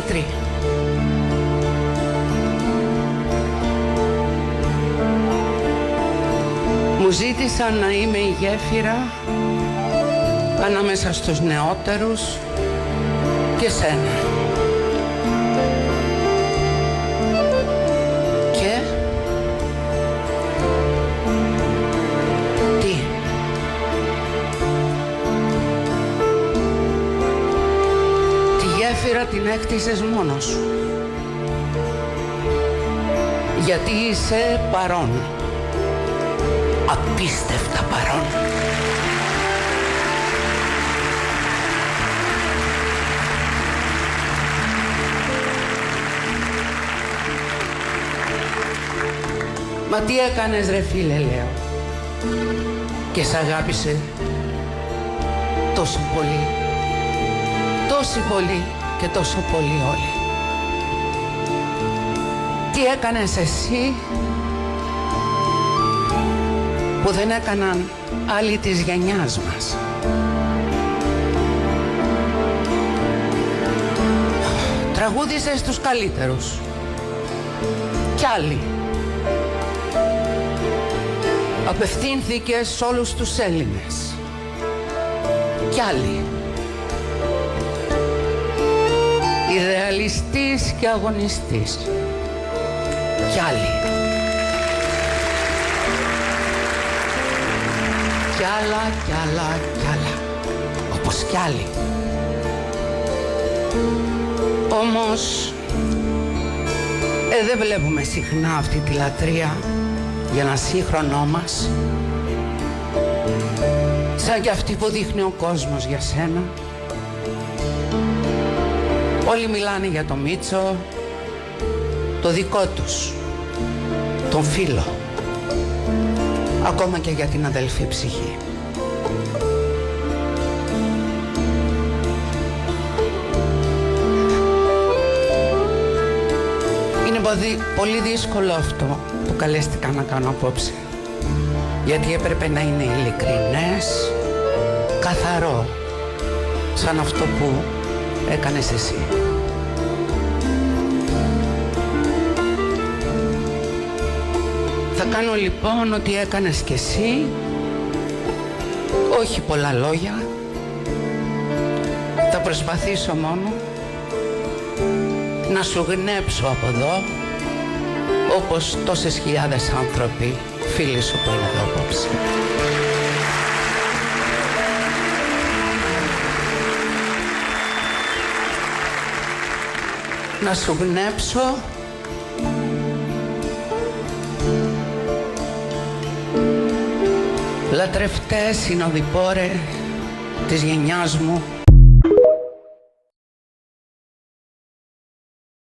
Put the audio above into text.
Δημήτρη. Μου ζήτησαν να είμαι η γέφυρα ανάμεσα στους νεότερους και σένα. Και τι? Τη γέφυρα την έκτισες μόνος σου. Γιατί είσαι παρόν. Απίστευτα παρόν. Μα τι έκανες ρε φίλε, λέω, και σ' αγάπησε τόσο πολύ, τόσο πολύ και τόσο πολύ όλοι. Τι έκανες εσύ που δεν έκαναν άλλοι της γενιάς μας? Τραγούδισες τους καλύτερους κι άλλοι. Απευθύνθηκες σε όλους τους Έλληνες κι άλλοι. Ιδεαλιστής και αγωνιστής κι άλλοι. Κι άλλα, κι άλλα, κι άλλα. Όπως κι άλλοι. Όμως δεν βλέπουμε συχνά αυτή τη λατρεία για ένα σύγχρονό μας, σαν κι αυτή που δείχνει ο κόσμος για σένα. Όλοι μιλάνε για το Μίτσο, το δικό τους, τον φίλο, ακόμα και για την αδελφή ψυχή. Είναι πολύ δύσκολο αυτό που καλέστηκα να κάνω απόψε, γιατί έπρεπε να είναι ειλικρινές, καθαρό, σαν αυτό που έκανες εσύ. Θα κάνω λοιπόν ό,τι έκανες κι εσύ, όχι πολλά λόγια, θα προσπαθήσω μόνο να σου γνέψω από εδώ, όπως τόσες χιλιάδες άνθρωποι, φίλοι σου που είναι εδώ απόψε. Να σου γνέψω λατρευτές συνοδοιπόρε της γενιάς μου,